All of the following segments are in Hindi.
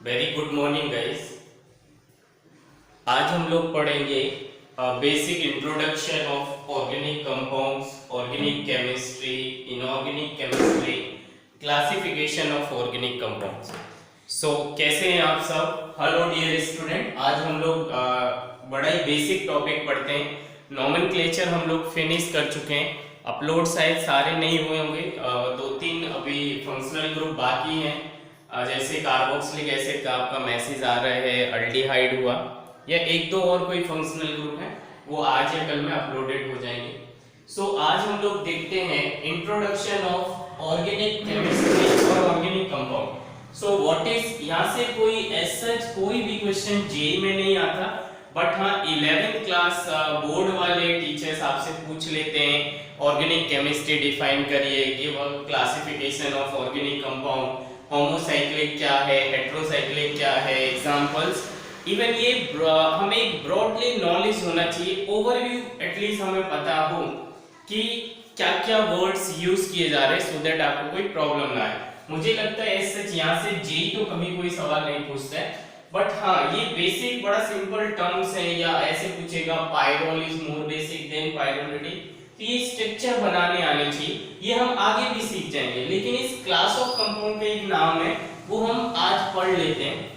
Very good morning guys. आज हम लोग पढ़ेंगे basic introduction of organic compounds, organic chemistry, inorganic chemistry, classification of organic compounds. So कैसे हैं आप सब? Hello dear student. आज हम लोग बड़ा ही बेसिक टॉपिक पढ़ते हैं। नॉमेनक्लेचर हम लोग फिनिश कर चुके हैं। अपलोड शायद सारे नहीं हुए होंगे, दो तीन अभी फंक्शनल ग्रुप बाकी हैं। जैसे कार्बोक्सिलिक एसिड का आपका मैसेज आ रहा है, अल्डिहाइड हुआ, या एक दो और कोई फंक्शनल ग्रुप है, वो आज या कल में अपलोडेड हो जाएंगे। सो आज हम लोग देखते हैं इंट्रोडक्शन ऑफ ऑर्गेनिक केमिस्ट्री और organic compound. So what is, यहाँ से कोई एज सच कोई भी क्वेश्चन जेई में नहीं आता, बट हाँ 11th क्लास बोर्ड वाले टीचर्स आपसे पूछ लेते हैं ऑर्गेनिक केमिस्ट्री डिफाइन करिए, give a classification of organic compound, homocyclic क्या है, हेटेरोसाइक्लिक क्या है, एग्जांपल्स। इवन ये हमें एक ब्रॉडली नॉलेज होना चाहिए, ओवरव्यू एटलीस्ट हमें पता हो कि क्या क्या वर्ड्स यूज किए जा रहे हैं, सो दैट आपको कोई प्रॉब्लम ना आए। मुझे लगता है एज सच यहाँ से जेई तो कभी कोई सवाल नहीं पूछता है, बट हाँ ये बेसिक बड़ा सिंपल टर्म्स है, या ऐसे पूछेगा pyrrole is more basic than pyrrolity, तो ये स्ट्रक्चर बनाने आने चाहिए, ये हम आगे भी सीख जाएंगे। लेकिन इस क्लास ऑफ कंपाउंड का एक नाम है, वो हम आज पढ़ लेते हैं।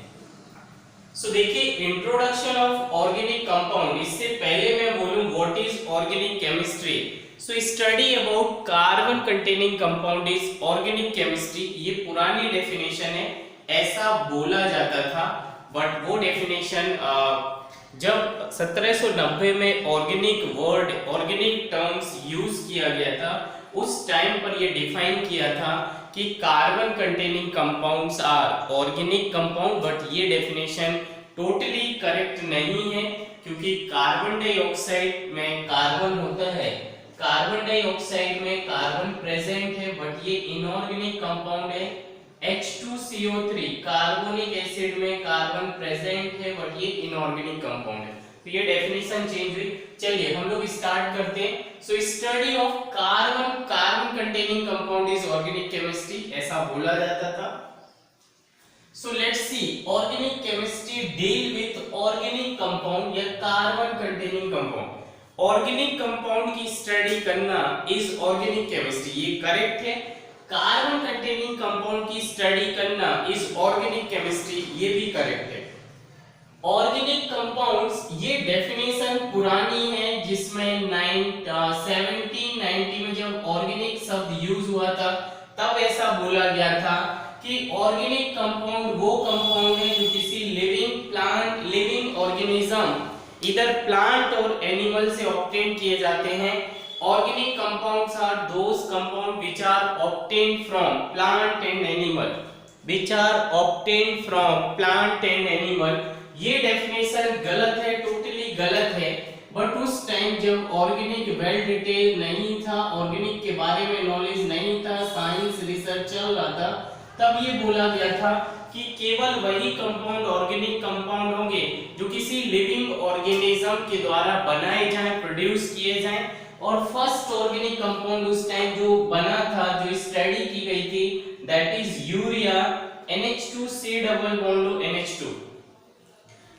सो देखिए, इंट्रोडक्शन ऑफ ऑर्गेनिक कंपाउंड, इससे पहले मैं बोलूं what is organic chemistry. So study about carbon containing compound is organic chemistry, ये पुरानी डेफिनेशन है, ऐसा बोला जाता था। बट वो डेफिनेशन जब 1790 में organic word, organic terms use किया गया था, उस टाइम पर ये डिफाइन किया था कि carbon containing compounds are organic compound. But ये डेफिनेशन टोटली करेक्ट नहीं है, क्योंकि कार्बन डाइऑक्साइड में कार्बन होता है, कार्बन डाइऑक्साइड में कार्बन प्रेजेंट है, बट ये इनऑर्गेनिक कंपाउंड है। H2CO3 कार्बोनिक एसिड में कार्बन प्रेजेंट है, बट ये इनऑर्गेनिक कंपाउंड है। तो ये डेफिनेशन चेंज हुई। चलिए हम लोग स्टार्ट करते हैं। So study of carbon containing compound is organic chemistry, ऐसा बोला जाता था। So let's see, organic chemistry deal with organic compound या carbon containing compound. Organic compound की स्टडी करना इज ऑर्गेनिक केमिस्ट्री, ये करेक्ट है। कार्बन कंटेनिंग कंपाउंड की स्टडी करना इज ऑर्गेनिक केमिस्ट्री, ये भी करेक्ट है। ऑर्गेनिक कंपाउंड्स, ये डेफिनेशन पुरानी है, जिसमें 1790 में जब ऑर्गेनिक शब्द यूज हुआ था, तब ऐसा बोला गया था कि ऑर्गेनिक कंपाउंड वो कंपाउंड है जो किसी लिविंग ऑर्गेनिज्म, इधर प्लांट और एनिमल से ऑब्टेन किए जाते हैं। Organic compounds are those compounds which are obtained from plant and animal, which are obtained from plant and animal। ये डेफिनेशन गलत है, टोटली गलत है। बट उस टाइम जब ऑर्गेनिक वेल डिटेल नहीं था, ऑर्गेनिक के बारे में नॉलेज नहीं था, साइंस रिसर्च चल रहा था, तब ये बोला गया था कि केवल वही कंपाउंड ऑर्गेनिक कंपाउंड होंगे जो किसी लिविंग ऑर्गेनिज्म के द्वारा बनाए जाएं, प्रोड्यूस किए जाएं। और फर्स्ट ऑर्गेनिक कंपाउंड उस टाइम जो बना था, जो स्टडी की गई थी, that is urea, NH2 double bond NH2।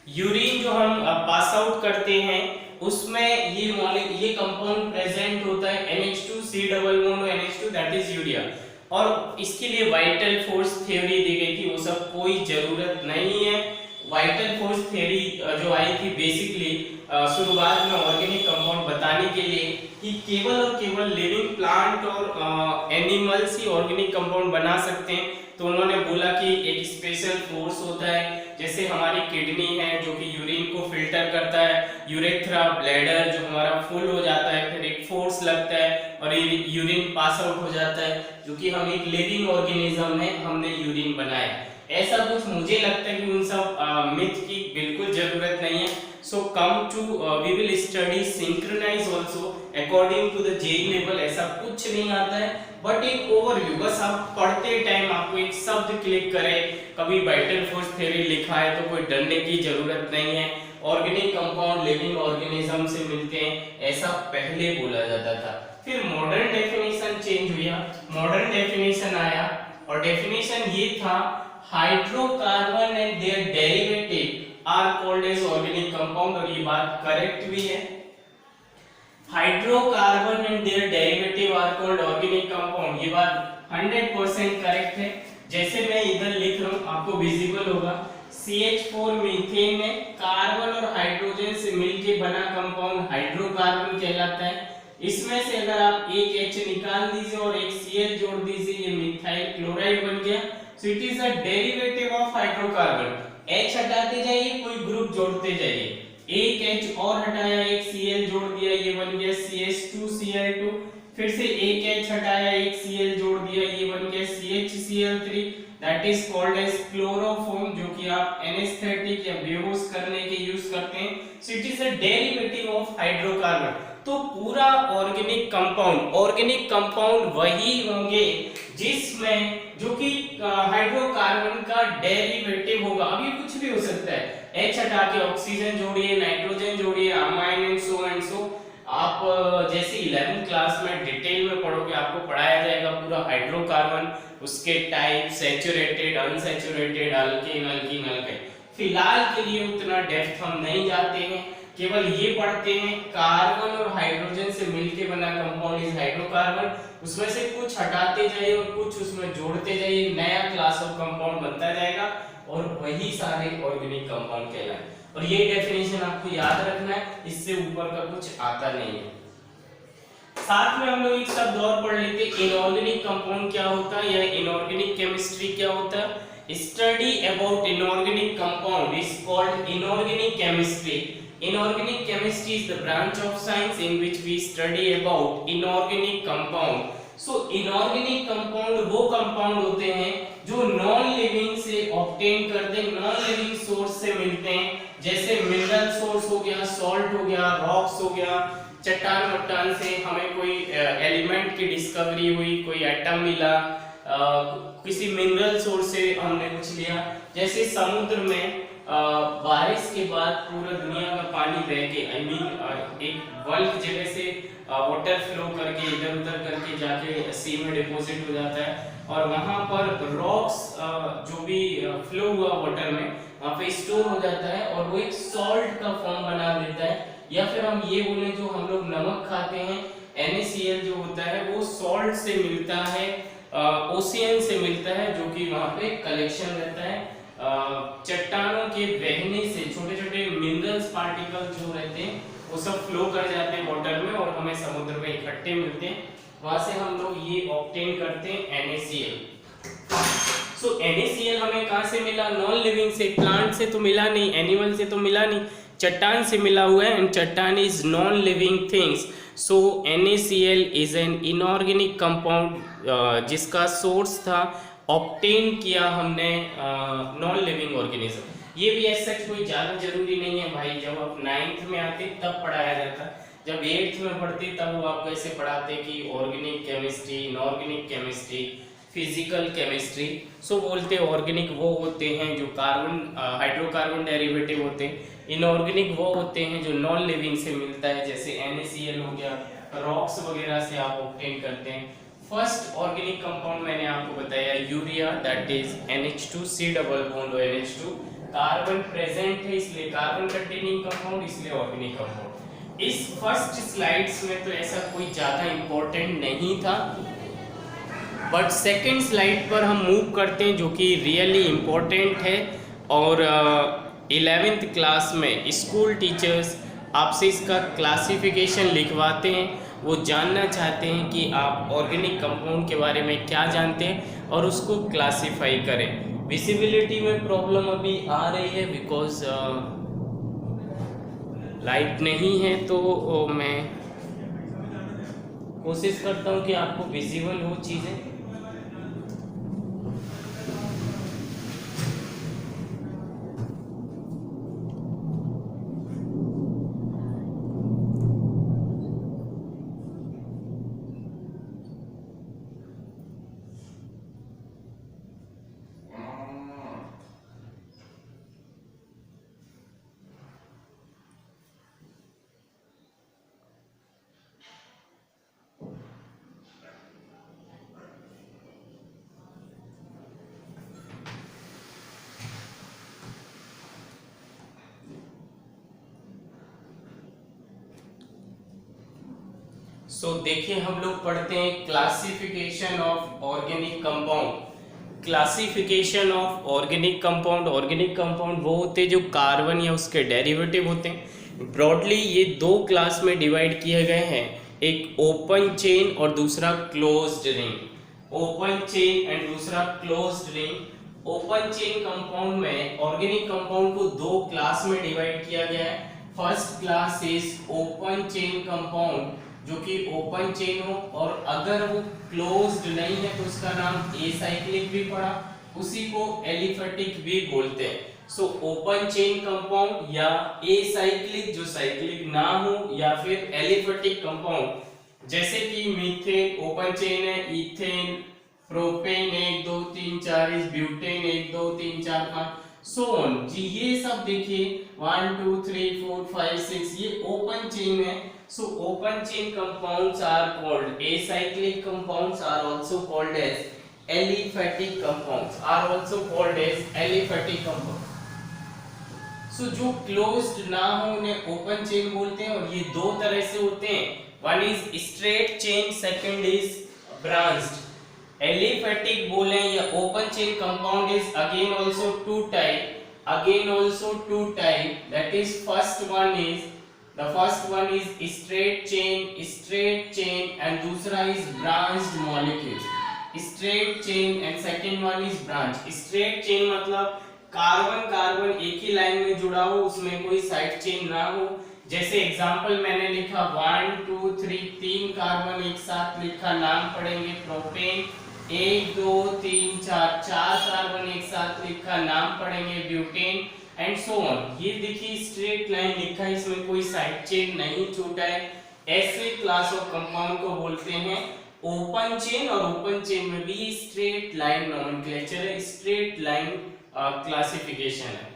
Urine जो हम पास आउट करते हैं, उसमें ये कंपाउंड प्रेजेंट होता है, NH2 double bond NH2, that is urea. और इसके लिए वाइटल फोर्स थ्योरी दी गई थी, वो सब कोई जरूरत नहीं है। वाइटल फोर्स थ्योरी जो आई थी बेसिकली शुरुआत में ऑर्गेनिक कंपाउंड बताने के लिए कि केवल और केवल लिविंग प्लांट और एनिमल्स ही ऑर्गेनिक कंपाउंड बना सकते हैं। तो उन्होंने बोला कि एक स्पेशल फोर्स होता है, जैसे हमारी किडनी है जो कि यूरिन को फिल्टर करता है, यूरेथ्रा, ब्लैडर जो हमारा फुल हो जाता है, फिर एक फोर्स लगता है और यूरिन पास आउट हो जाता है, जो कि हम एक लिविंग ऑर्गेनिज्म है, हमने यूरिन बनाया। ऐसा कुछ मुझे लगता है कि उन सब मिथ की बिल्कुल जरूरत नहीं है। So come to we will study synchronise also according to the JEE level, ऐसा कुछ नहीं आता है, बट एक ओवरव्यू, बस आप पढ़ते टाइम आपको एक शब्द क्लिक करे, कभी वाइटल फोर्स थ्योरी लिखा है तो कोई डरने की जरूरत नहीं है। ऑर्गेनिक कंपाउंड लिविंग ऑर्गेनिज्म से मिलते हैं, ऐसा पहले बोला जाता था। फिर मॉडर्न डेफिनेशन चेंज हुआ, मॉडर्न डेफिनेशन आया, और डेफिनेशन ये था hydrocarbon and their derivative are called as organic compound, और ये बात करेक्ट भी है। Hydrocarbon and their derivative are called organic compound, ये बात 100% करेक्ट है। जैसे मैं इधर लिख रहा हूं, आपको विजिबल होगा, CH4 मीथेन में कार्बन और हाइड्रोजन से मिलके बना कंपाउंड हाइड्रोकार्बन कहलाता है। इसमें से अगर आप एक H निकाल दीजिए और एक Cl जोड़ दीजिए, ये मिथाइल क्लोराइड बन गया। So it is a derivative of hydrocarbon. H हटाते जाइए, कोई ग्रुप जोड़ते जाइए, एक H और हटाया, एक Cl जोड़ दिया, ये बन गया CH2Cl2। फिर से एक H हटाया, एक Cl जोड़ दिया, ये बन गया CHCl3। That is called as chloroform, जो कि आप एनेस्थेटिक या बेहोश करने के यूज करते हैं। So it is a derivative of hydrocarbon. तो पूरा ऑर्गेनिक कंपाउंड वही होंगे जिसमें जो कि हाइड्रोकार्बन का डेरिवेटिव होगा। अब ये कुछ भी हो सकता है, H हटा के ऑक्सीजन जोड़िए, नाइट्रोजन जोड़िए, अमाइन एंड सो। आप जैसे 11th क्लास में डिटेल में पढ़ोगे, आपको पढ़ाया जाएगा पूरा हाइड्रोकार्बन, उसके type, saturated, unsaturated, alkane, alkyne, alkyne. फिलहाल के लिए उतना डेप्थ हम नहीं जाते हैं, केवल ये पढ़ते हैं कार्बन और हाइड्रोजन से मिलके बना कंपाउंड इज हाइड्रोकार्बन। उसमें से कुछ हटाते जाइए और कुछ उसमें जोड़ते जाइए, नया क्लास ऑफ कंपाउंड बनता जाएगा और वही सारे ऑर्गेनिक कंपाउंड कहलाएंगे। और ये डेफिनेशन आपको याद रखना है, इससे ऊपर का कुछ आता नहीं है। साथ में हम लोग एक शब्द और पढ़ लेते हैं, इनऑर्गेनिक कंपाउंड क्या होता है या इनऑर्गेनिक केमिस्ट्री क्या होता है। Study about inorganic compound is called inorganic chemistry. Inorganic chemistry is the branch of science in which we study about inorganic compound. So inorganic compound वो compound होते हैं जो नॉन लिविंग से ऑब्टेन करते हैं, नॉन लिविंग सोर्स से मिलते हैं। जैसे मिनरल सोर्स हो गया, सॉल्ट हो गया, रॉक्स हो गया, चट्टान वट्टान से हमें कोई एलिमेंट की डिस्कवरी हुई, कोई एटम मिला, किसी मिनरल सोर्स से हमने कुछ लिया। जैसे समुद्र में बारिश के बाद पूरा दुनिया का पानी बह के एक बल्क जगह से वाटर फ्लो करके इधर उधर करके जाके सी में डिपॉजिट हो जाता है, और वहां पर रॉक्स जो भी फ्लो हुआ वाटर में वहां पे स्टोर हो जाता है और वो एक सॉल्ट का फॉर्म बना देता है। या फिर हम ये बोले, जो हम लोग नमक खाते हैं, NaCl जो होता है वो सॉल्ट से मिलता है, ओशियन से मिलता है, जो कि वहां पे कलेक्शन रहता है। चट्टानों के बहने से छोटे छोटे मिनरल्स पार्टिकल जो रहते हैं वो सब फ्लो कर जाते हैं वाटर में और हमें समुद्र में इकट्ठे मिलते हैं। वहां से हम लोग ये ऑब्टेन करते हैं NaCl। सो NaCl हमें कहां से मिला? नॉन लिविंग से, प्लांट से तो मिला नहीं, एनिमल से तो मिला नहीं, चट्टान से मिला हुआ है। एंड चट्टान is non living things. So NaCl is an inorganic compound जिसका सोर्स था ऑब्टेन किया हमने नॉन लिविंग ऑर्गेनिज्म। ये भी ऐसा कोई ज़्यादा जरूरी नहीं है भाई, जब आप 9th में आते तब पढ़ाया जाता, जब 8th में पढ़ते तब वो आपको ऐसे पढ़ाते कि organic chemistry, inorganic chemistry, physical chemistry. So बोलते ऑर्गेनिक वो होते हैं जो कार्बन हाइड्रोकार्बन डेरिवेटिव होते हैं, इनऑर्गेनिक वो होते हैं जो नॉन लिविंग से मिलता है, जैसे NaCl हो गया, रॉक्स वगैरह से आप ऑब्टेन करते हैं। फर्स्ट ऑर्गेनिक कंपाउंड मैंने आपको बताया urea, that is NH2C double bond ONH2। Carbon present है इसलिए कार्बन कंटेनिंग कंपाउंड, इसलिए ऑर्गेनिक कंपाउंड। इस फर्स्ट स्लाइड्स में तो ऐसा कोई ज्यादा इंपॉर्टेंट नहीं था, बट सेकंड स्लाइड पर हम मूव करते हैं जो कि रियली इंपॉर्टेंट है। और 11th क्लास में स्कूल टीचर्स आपसे इसका क्लासिफिकेशन लिखवाते हैं, वो जानना चाहते हैं कि आप ऑर्गेनिक कंपाउंड के बारे में क्या जानते हैं और उसको क्लासिफाई करें। विजिबिलिटी में प्रॉब्लम अभी आ रही है बिकॉज लाइट नहीं है, तो मैं कोशिश करता हूँ कि आपको विजिबल हो चीज़ें। सो देखिए हम लोग पढ़ते हैं classification of organic compound. Classification of organic compound, organic compound वो होते हैं जो कार्बन या उसके डेरिवेटिव होते हैं। ब्रॉडली ये दो क्लास में डिवाइड किए गए हैं, एक ओपन चेन और दूसरा closed ring. Open chain and दूसरा closed ring. Open chain compound में ऑर्गेनिक कंपाउंड को दो क्लास में डिवाइड किया गया है। First class is open chain compound जो कि ओपन चेन हो और अगर वो क्लोज्ड नहीं है तो उसका नाम एसाइक्लिक भी पड़ा, उसी को एलिफेटिक भी बोलते हैं। सो ओपन चेन कंपाउंड या एसाइक्लिक जो साइक्लिक ना हो, या फिर एलिफेटिक कंपाउंड जैसे कि मीथेन ओपन चेन है, इथेन, प्रोपेन 1 2 3 4 इस ब्यूटेन 1 2 3 4 5 सो ऑन जी, ये सब देखिए 1 2 3 4 5 6 ये ओपन चेन है। So open chain compounds are called acyclic compounds, are also called as aliphatic compounds, are also called as aliphatic compounds. So जो closed ना हो उन्हें open chain बोलते हैं और ये दो तरह से होते हैं, one is straight chain, second is branched. Aliphatic बोले या open chain compound is again also two type, that is the first one is straight chain and दूसरा is branched molecules. Straight chain and second one is branch. Straight chain मतलब कार्बन कार्बन एक ही लाइन में जुड़ा हो, उसमें कोई साइड चेन ना हो। जैसे एग्जांपल मैंने लिखा 1 2 3 तीन कार्बन एक साथ लिखा, नाम पढ़ेंगे प्रोपेन। 1 2 3 4 चार कार्बन एक साथ लिखा, नाम पढ़ेंगे ब्यूटेन एंड सो ऑन। ये देखिए स्ट्रेट लाइन लिखा है, इसमें कोई साइड चेन नहीं छूटा है। ऐसे क्लास ऑफ कंपाउंड को बोलते हैं ओपन चेन, और ओपन चेन में भी स्ट्रेट लाइन नोमेनक्लेचर है, स्ट्रेट लाइन क्लासिफिकेशन है।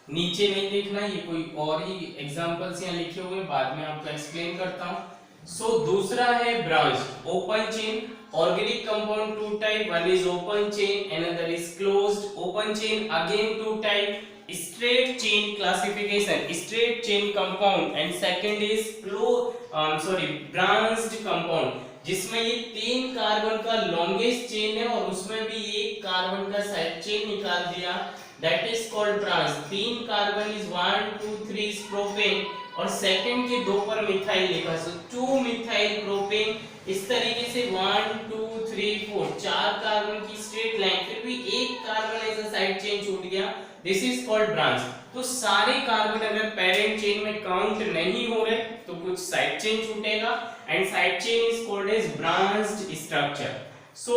नीचे नहीं देखना, ये कोई और ही एग्जांपल्स यहाँ लिखे हुए, बाद में आपको एक्सप्लेन करता हूँ। सो दूसरा है branch open chain. Organic compound two type, one is open chain, another is closed. Open chain again two type, straight chain classification, straight chain compound, and second is branched compound, जिसमें ये तीन कार्बन का लॉन्गेस्ट चेन है और उसमें भी एक कार्बन का साइड चेन निकाल दिया, that is called branch. तीन कार्बन is 1 2 3 is propane और सेकंड के दो पर मिथाइल लिखा, सो 2 मिथाइल प्रोपेन। इस तरीके से 1 2 3 4 चार कार्बन की स्ट्रेट लाइन, फिर भी एक कार्बन ऐसा साइड चेन छूट गया, दिस इज कॉल्ड ब्रांच। तो सारे कार्बन अगर पेरेंट चेन में काउंट नहीं हो रहे तो कुछ साइड चेन छूटेगा and side chain is called as branched structure. So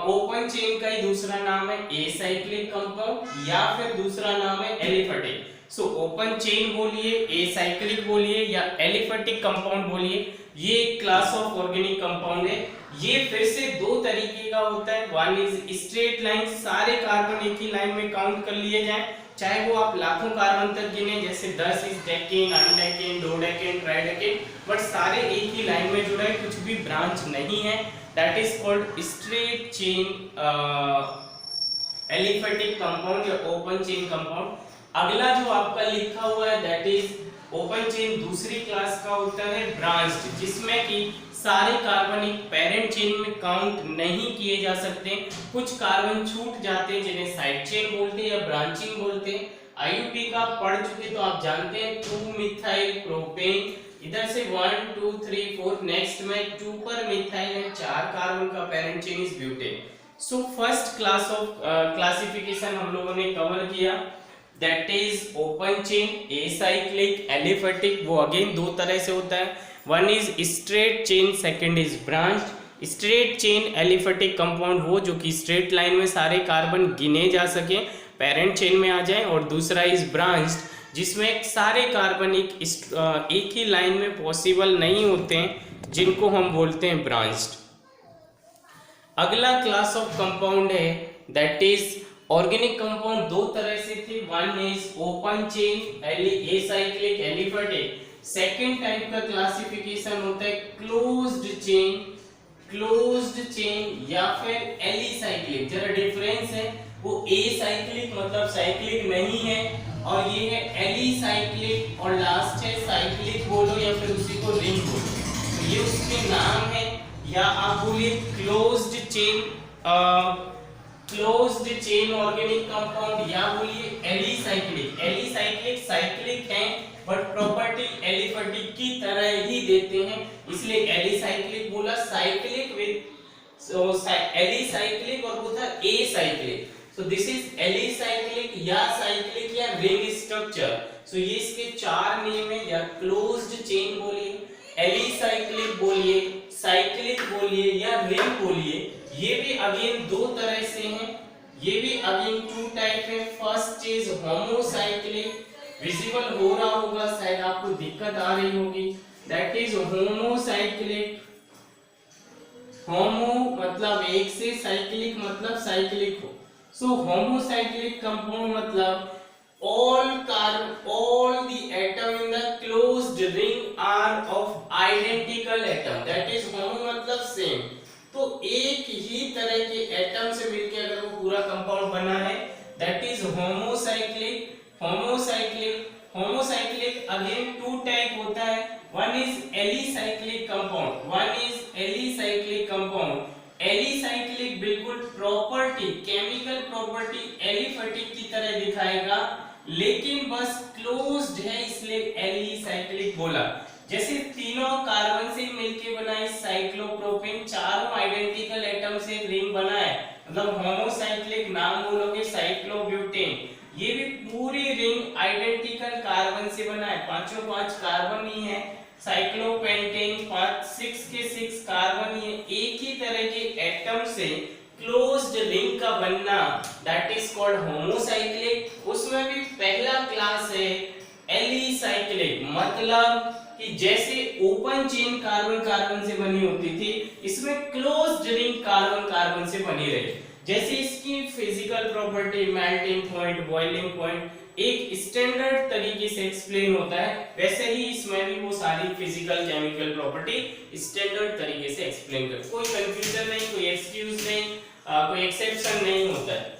open chain का ही दूसरा नाम है एसाइक्लिक कंपाउंड या फिर दूसरा नाम है एलिफेटिक। सो ओपन चेन बोलिए, एसाइक्लिक बोलिए या एलिफेटिक कंपाउंड बोलिए, ये एक क्लास ऑफ ऑर्गेनिक कंपाउंड है। ये फिर से दो तरीके का होता है, वन इज स्ट्रेट लाइन, सारे कार्बन एक ही लाइन में काउंट कर लिए जाएं, चाहे वो आप लाखों कार्बन तक गिने, जैसे 10 इज डेकेन, अनडेकेन, डोडेकेन, ट्राइडेकेन, बट सारे एक ही लाइन में जुड़े, कुछ भी ब्रांच नहीं है, that is called straight chain aliphatic compound या ओपन चेन कंपाउंड। अगला जो आपका लिखा हुआ है दैट इज ओपन चेन, दूसरी क्लास का होता है ब्रांच्ड, जिसमें कि सारे कार्बन एक पेरेंट चेन में काउंट नहीं किए जा सकते, कुछ कार्बन छूट जाते हैं जिन्हें साइड चेन बोलते हैं या ब्रांचिंग बोलते हैं। आईयूपी का पढ़ चुके तो आप जानते हैं 2 मिथाइल प्रोपेन, इधर से 1 2 3 4, नेक्स्ट में 2 पर मिथाइल है, चार कार्बन का parent chain is butane. So first class of classification हम लोगों ने कवर किया, that is open chain, acyclic, aliphatic. वो अगेन दो तरह से होता है, one is straight chain, second is branched. Straight chain aliphatic compound वो जो कि स्ट्रेट लाइन में सारे कार्बन गिने जा सके, पेरेंट चेन में आ जाए, और दूसरा इज ब्रांच्ड जिसमें सारे कार्बन एक ही लाइन में पॉसिबल नहीं होते हैं, जिनको हम बोलते हैं ब्रांच्ड। अगला क्लास ऑफ कंपाउंड है दैट इज ऑर्गेनिक कंपाउंड, दो तरह से थे, one is open chain acyclic aliphatic, second type का क्लासिफिकेशन होता है क्लोज्ड चेन या फिर एलिसाइक्लिक। जरा डिफरेंस है, वो एसाइक्लिक मतलब साइक्लिक नहीं है और ये है एलिसाइक्लिक, और लास्ट है साइक्लिक बोलो या फिर उसी को रिंग बोलो। ये उसके नाम है, या आप बोलिए क्लोज्ड चेन ऑर्गेनिक कंपाउंड, या बोलिए एलिसाइक्लिक। एलिसाइक्लिक साइक्लिक है बट प्रॉपर्टी एलिफेटिक की तरह ही देते हैं, इसलिए एलिसाइक्लिक बोला। साइक्लिक विद एलिसाइक्लिक और बोला acyclic. So this is alicyclic या साइक्लिक या रिंग स्ट्रक्चर। सो ये इसके चार नेम है, या क्लोज्ड चेन बोलिए, एलिसाइक्लिक बोलिए, साइक्लिक बोलिए या रिंग बोलिए। ये भी अगेन दो तरह से हैं, ये भी अगेन टू टाइप है। फर्स्ट इज होमोसाइक्लिक, विजिबल हो रहा होगा, शायद आपको दिक्कत आ रही होगी। That is homocyclic. होमो मतलब एक से, साइक्लिक मतलब साइक्लिक हो। सो होमोसाइक्लिक कंपाउंड मतलब all the atom in the closed ring are of identical atom, that is homo मतलब same। तो एक ही तरह के एटम से मिलकर अगर वो पूरा कंपाउंड बना है, that is homocyclic। Homocyclic again two type होता है, one is alicyclic compound। Alicyclic बिल्कुल प्रॉपर्टी, केमिकल प्रॉपर्टी एलिफेटिक की तरह दिखाएगा, लेकिन बस क्लोज्ड है इसलिए एलिसाइक्लिक बोला। जैसे तीनों कार्बन से मिलके बनाए साइक्लोप्रोपेन, चारों आइडेंटिकल एटम से रिंग बना है, मतलब होमोसाइक्लिक। नाम बोलोगे साइक्लोब्यूटेन, ये भी पूरी रिंग आइडेंटिकल कार्बन से बना है, पांचों पांच कार्बन ही है। साइक्लोपेंटेन 6 के 6 कार्बन ही है, एक ही तरह के एटम से क्लोज्ड रिंग का बनना, दैट इज कॉल्ड होमोसाइक्लिक। उसमें भी पहला क्लास है एलिसाइक्लिक, मतलब कि जैसे ओपन चेन कार्बन कार्बन से बनी होती थी, इसमें क्लोज्ड रिंग कार्बन कार्बन से बनी रही। जैसे इसकी physical property, melting point, boiling point एक स्टैंडर्ड तरीके से एक्सप्लेन होता है, वैसे ही इसमें भी वो सारी फिजिकल केमिकल प्रॉपर्टी स्टैंडर्ड तरीके से एक्सप्लेन कर, कोई कंफ्यूजन नहीं, कोई एक्सक्यूज नहीं, कोई एक्सेप्शन नहीं होता है।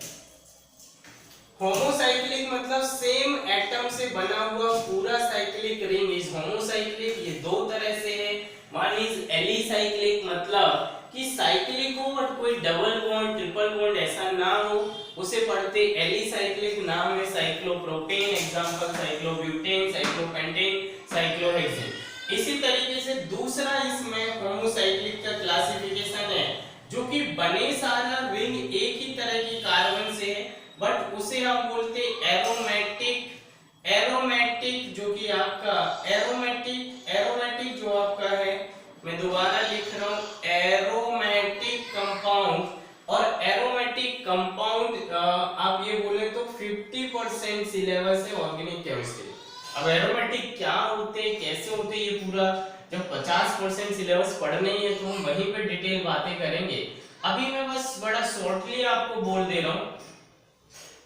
होमोसाइक्लिक मतलब सेम एटम से बना हुआ पूरा साइक्लिक रिंग इज होमोसाइक्लिक। ये दो तरह से है, वन इज एलिसाइक्लिक, मतलब कि साइक्लिक हो बट कोई डबल बॉन्ड, ट्रिपल बॉन्ड ऐसा ना हो, उसे पढ़ते एलिसाइक्लिक। नाम है cyclopropane, example cyclobutane, cyclopentane, cyclohexane. इसी तरीके से दूसरा इसमें होमोसाइक्लिक का क्लासिफिकेशन है, जो कि बने सारा रिंग एक ही तरह की कार्बन से है, बट उसे हम बोलते एरोमेटिक। एरोमेटिक जो कि आपका एरोमेटिक जो आपका है, मैं दोबारा लिख रहा हूं, एरोमेटिक कंपाउंड। और एरोमेटिक कंपाउंड आप ये बोले तो 50% सिलेबस है ऑर्गेनिक केमिस्ट्री। अब एरोमेटिक क्या होते हैं, कैसे होते हैं, ये पूरा जब 50% सिलेबस पढ़ना ही है तो हम वहीं पे डिटेल बातें करेंगे। अभी मैं बस बड़ा शॉर्टली आपको बोल दे रहा हूं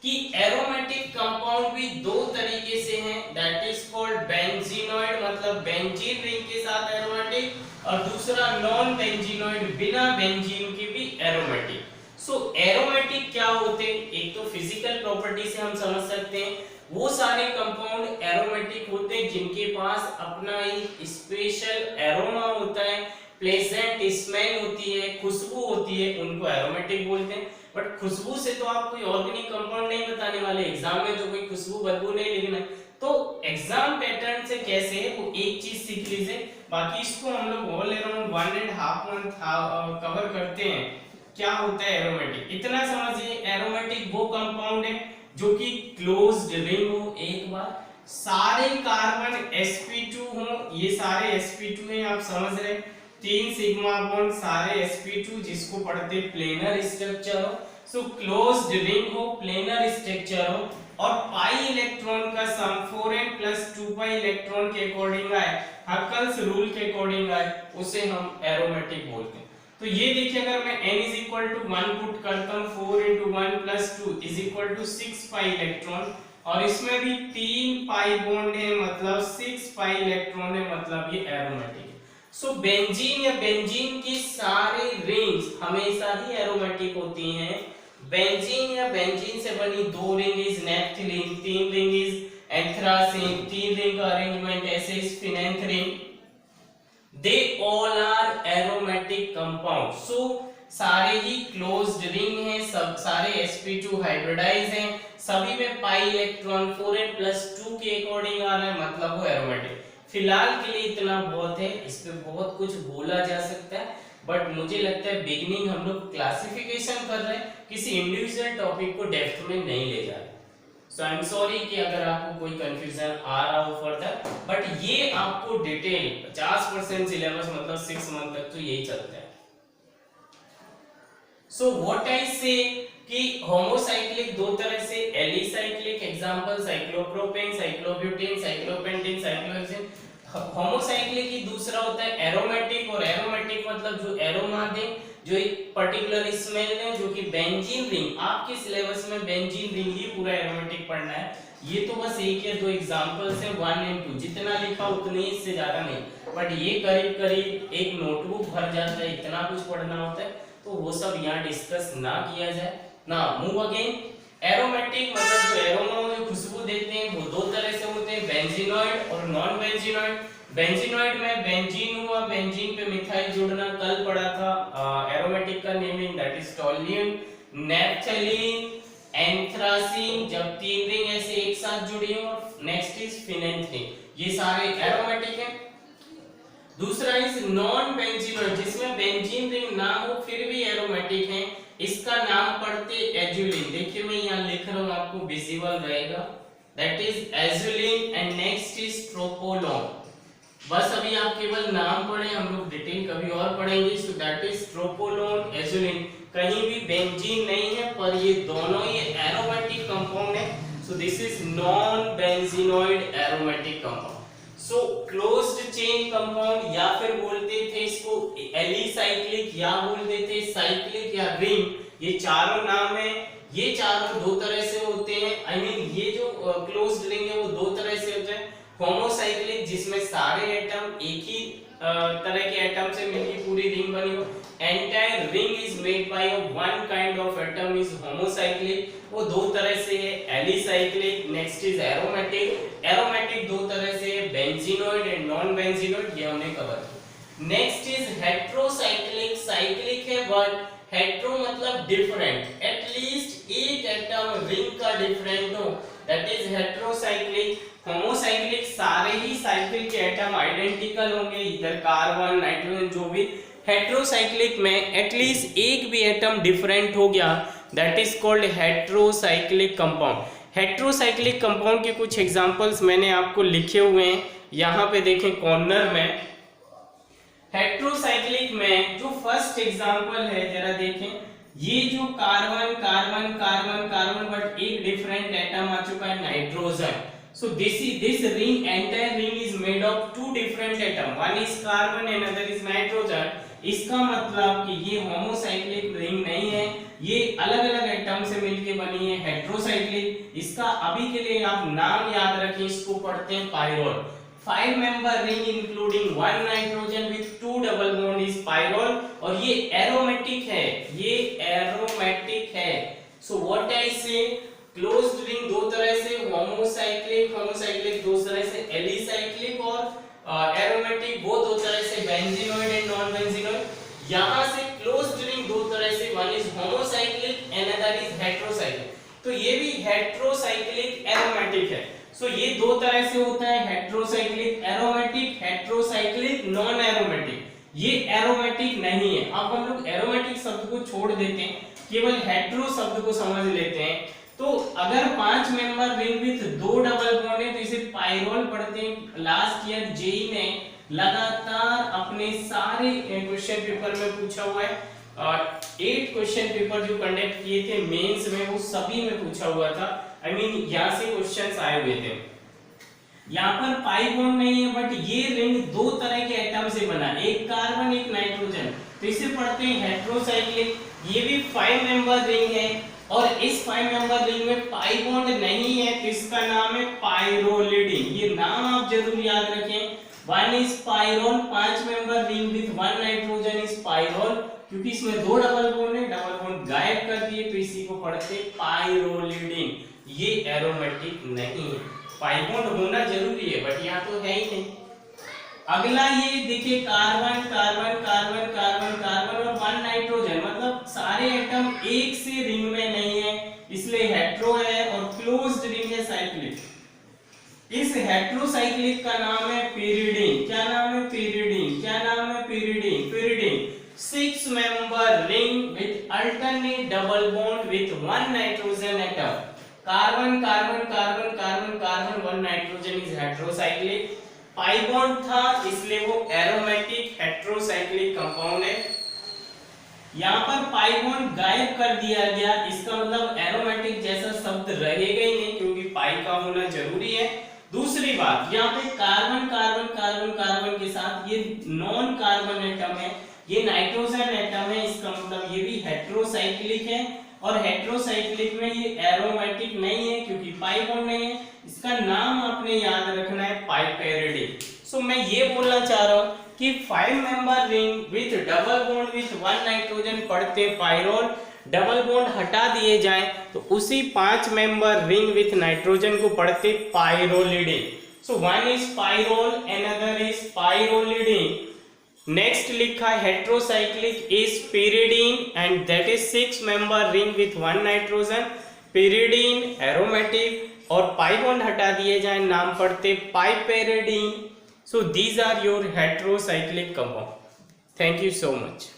कि एरोमेटिक कंपाउंड भी दो तरीके से हैं, दैट इज कॉल्ड बेंजीनॉइड, मतलब बेंजीन रिंग के साथ एरोमेटिक, और दूसरा नॉन बेंजीनॉइड, बिना बेंजीन के भी एरोमेटिक। सो एरोमेटिक क्या होते हैं, एक तो फिजिकल प्रॉपर्टी से हम समझ सकते हैं, वो सारे कंपाउंड एरोमेटिक होते हैं जिनके पास अपना एक स्पेशल एरोमा होता है, प्लेजेंट स्मेल होती है, खुशबू होती है, उनको एरोमेटिक बोलते हैं। बट खुशबू से तो आप कोई ऑर्गेनिक कंपाउंड नहीं बताने वाले, एग्जाम में तो कोई खुशबू बदबू नहीं लिखना। तो एग्जाम पैटर्न से कैसे है वो एक चीज सीख लीजिए, बाकी इसको हम लोग ऑल अराउंड 1.5 मंथ कवर करते हैं। क्या होता है एरोमेटिक, इतना समझिए, एरोमेटिक वो कंपाउंड है जो कि क्लोज्ड रिंग हो, एक बार सारे कार्बन sp2 हो, ये सारे sp2 हैं, आप समझ रहे, 3 सिग्मा बॉन्ड सारे sp2, जिसको पढ़ते प्लेनर स्ट्रक्चर हो। सो क्लोज्ड रिंग हो, प्लेनर स्ट्रक्चर हो, और पाई इलेक्ट्रॉन का सम 4n + 2 पाई इलेक्ट्रॉन के अकॉर्डिंग आए, हकल्स रूल के अकॉर्डिंग आए, उसे हम एरोमेटिक बोलते हैं। तो ये देखिए, अगर मैं n = 1 पुट करता हूं, 4 × 1 + 2 = 6 पाई इलेक्ट्रॉन, और इसमें भी 3 पाई बॉन्ड है, मतलब 6 पाई इलेक्ट्रॉन है, मतलब ये एरोमेटिक। सो बेंजीन या बेंजीन की सारे रिंग्स हमेशा ही एरोमेटिक होती हैं। बेंजीन या बेंजीन से बनी 2 ring is naphthalene, 3 ring is anthracene, 3 ring का अरेंजमेंट ऐसे is phenanthrene, they all are aromatic compound. So सारे ही क्लोज्ड रिंग हैं, सब सारे sp2 हाइब्रिडाइज हैं, सभी में पाई इलेक्ट्रॉन 4n+2 के अकॉर्डिंग आ रहा है, मतलब वो एरोमेटिक। फिलहाल के लिए इतना बहुत है, इस पे बहुत कुछ बोला जा सकता है, बट मुझे लगता है बिगिनिंग हम लोग क्लासिफिकेशन कर रहे हैं, किसी इंडिविजुअल टॉपिक को डेप्थ में नहीं ले जा रहे। सो आई एम सॉरी कि अगर आपको कोई कंफ्यूजन आ रहा हो फर्दर, बट ये आपको डिटेल 50% सिलेबस मतलब 6 मंथ तक तो यही चलता है। सो व्हाट आई से कि होमोसाइक्लिक दो तरह से, alicyclic example cyclopropane, cyclobutane, cyclopentane, cyclohexane. Homocyclic ही दूसरा होता है एरोमेटिक, और एरोमेटिक मतलब जो एरोमा दे, जो एक पर्टिकुलर स्मेल है, जो कि बेंजीन रिंग, आपके सिलेबस में बेंजीन रिंग ही पूरा एरोमेटिक पढ़ना है। ये तो बस एक या दो एग्जांपल्स हैं, 1 और 2, जितना लिखा उतने ही, इससे ज्यादा नहीं, बट ये करीब करीब एक नोटबुक भर जाता है, इतना कुछ पढ़ना होता है, तो वो सब यहाँ डिस्कस ना किया जाए ना। Move again. एरोमेटिक मतलब जो एरोमा में खुशबू देते हैं वो दो तरह से होते हैं, बेंजीनॉइड और नॉन बेंजीनॉइड। बेंजीनॉइड में बेंजीन हुआ, बेंजीन पे मिथाइल जोड़ना, कल पढ़ा था एरोमेटिक का naming, that is टॉल्यून, naphthalene, anthracene, जब तीन रिंग ऐसे एक साथ जुड़ी हो। नेक्स्ट इज फिनेंथ्रीन, ये सारे एरोमेटिक हैं। दूसरा इज नॉन बेंजीनॉइड, जिसमें बेंजीन रिंग ना हो फिर भी एरोमेटिक है, इसका नाम पढ़ते एजुलिन। देखिए मैं यहाँ लिख रहा हूँ, आपको विजिबल रहेगा, that is azulene. And next is tropolone. बस अभी आप केवल नाम पढ़े, हम लोग डिटेल कभी और पढ़ेंगे। So that is tropolone, azulene. कहीं भी बेंजीन नहीं है, पर ये दोनों ही एरोमेटिक कंपाउंड है। So this is non benzenoid aromatic compound. So closed chain compound, या फिर बोलते थे इसको एलिसाइक्लिक, या बोलते थे साइक्लिक या रिंग, ये चारों नाम है। ये चारों दो तरह से होते हैं, आई मीन ये जो क्लोज्ड रिंग है वो दो तरह से होते हैं। होमोसाइक्लिक जिसमें सारे एटम एक ही तरह के एटम से मिलकर पूरी रिंग बनी हो, entire ring is made by one kind of atom is homocyclic, वो दो तरह से है। Alicyclic, next is aromatic. Aromatic दो तरह से है, बेंजीनॉइड एंड नॉन बेंजीनॉइड, ये हमने कवर किया। नेक्स्ट इज हेट्रोसाइक्लिक, साइक्लिक है बट हेट्रो मतलब डिफरेंट, एटलीस्ट एक एटम रिंग का डिफरेंट हो, दैट इज हेट्रोसाइक्लिक। होमोसाइक्लिक सारे ही साइकिल के एटम आइडेंटिकल होंगे, इधर कार्बन, नाइट्रोजन, जो भी। हेट्रोसाइक्लिक में एटलीस्ट एक भी एटम डिफरेंट हो गया, that is called heterocyclic compound. Heterocyclic compound के कुछ एग्जांपल्स मैंने आपको लिखे हुए हैं, यहाँ पे देखें कॉर्नर में। हेट्रोसाइक्लिक में जो फर्स्ट एग्जांपल है जरा देखें, ये जो carbon carbon carbon carbon but एक डिफरेंट एटम आ चुका है, nitrogen. So this ring, entire ring is made of two different atom. One is carbon and another is nitrogen. इसका मतलब कि ये होमोसाइक्लिक रिंग नहीं है, ये अलग अलग एटम से मिलके बनी है, हेट्रोसाइक्लिक। इसका अभी के लिए आप नाम याद रखें, इसको पढ़ते हैं pyrrole. 5 member ring including 1 nitrogen with 2 double bond is pyrrole, और ये एरोमेटिक है, ये एरोमेटिक है। सो व्हाट आई से, क्लोज्ड रिंग दो तरह से, होमोसाइक्लिक दो तरह से, एलिसाइक्लिक और एरोमेटिक वो दो तरह से, बेंजीनॉइड एंड नॉन बेंजीनॉइड। यहां से क्लोज्ड रिंग दो तरह से, one is homocyclic and other is heterocyclic. तो ये भी हेट्रोसाइक्लिक एरोमेटिक है। सो ये दो तरह से होता है, heterocyclic aromatic, heterocyclic non aromatic. ये एरोमेटिक नहीं है। अब हम लोग एरोमेटिक शब्द को छोड़ देते हैं, केवल हेट्रो शब्द को समझ लेते हैं। तो अगर 5 member ring with 2 double bond है तो इसे पाइरोल पढ़ते हैं। लास्ट ईयर जेई ने लगातार अपने सारे क्वेश्चन पेपर में पूछा हुआ है, और 8 क्वेश्चन पेपर जो कंडक्ट किए थे मेंस में, वो सभी में पूछा हुआ था। आई मीन यहाँ से क्वेश्चंस आए हुए थे। यहाँ पर पाई बॉन्ड नहीं है, बट ये रिंग दो तरह के एटम से बना, एक कार्बन एक नाइट्रोजन, तो इसे पढ़ते हैं हेट्रोसाइक्लिक। ये भी 5 मेंबर रिंग है, और इस 5 मेंबर रिंग में पाई बॉन्ड नहीं है, तो इसका नाम है पाइरोलिडिन। ये नाम आप जरूर याद रखें। 1 is pyrrole, 5 member ring with 1 nitrogen is pyrrole, क्योंकि इसमें 2 डबल बॉन्ड है, डबल बॉन्ड गायब कर दिए, तो इसी को पढ़ते पाइरोलिडिन। ये एरोमेटिक नहीं है, पाई बॉन्ड होना जरूरी है, बट यहाँ तो है ही नहीं। अगला ये देखिए carbon carbon carbon carbon carbon और 1 नाइट्रोजन, मतलब सारे एटम एक से रिंग में नहीं है, इसलिए हेट्रो है और क्लोज्ड रिंग है साइक्लिक। इस हेट्रोसाइक्लिक का नाम है pyridine। क्या नाम है? pyridine। क्या नाम है? pyridine। pyridine 6 member ring with alternate double bond with 1 nitrogen atom। Carbon carbon carbon carbon carbon 1 nitrogen is heterocyclic. Pi bond था इसलिए वो एरोमेटिक हेट्रोसाइक्लिक कंपाउंड है। यहाँ पर पाई बॉन्ड गायब कर दिया गया, इसका मतलब एरोमेटिक जैसा शब्द रहेगा ही नहीं, क्योंकि पाई का होना जरूरी है। दूसरी बात, यहाँ पे कार्बन कार्बन कार्बन कार्बन के साथ ये नॉन कार्बन एटम है, ये नाइट्रोजन एटम है, इसका मतलब ये भी हेट्रोसाइक्लिक है। और हेट्रोसाइक्लिक में ये एरोमेटिक नहीं है क्योंकि पाई बॉन्ड नहीं है। इसका नाम आपने याद रखना है पाइपेरिडिन। सो मैं ये बोलना चाह रहा हूँ कि 5 member ring with double bond with 1 nitrogen पढ़ते पाइरोल, डबल बॉन्ड हटा दिए जाए तो उसी 5 मेंबर रिंग विथ नाइट्रोजन को पढ़ते pyrrolidine. So one is pyrrole, another is pyrrolidine. Next लिखा है heterocyclic is pyridine and that is 6 member ring with 1 nitrogen. pyridine aromatic और पाई बॉन्ड हटा दिए जाए नाम पढ़ते piperidine. So these are your heterocyclic compound. Thank you so much.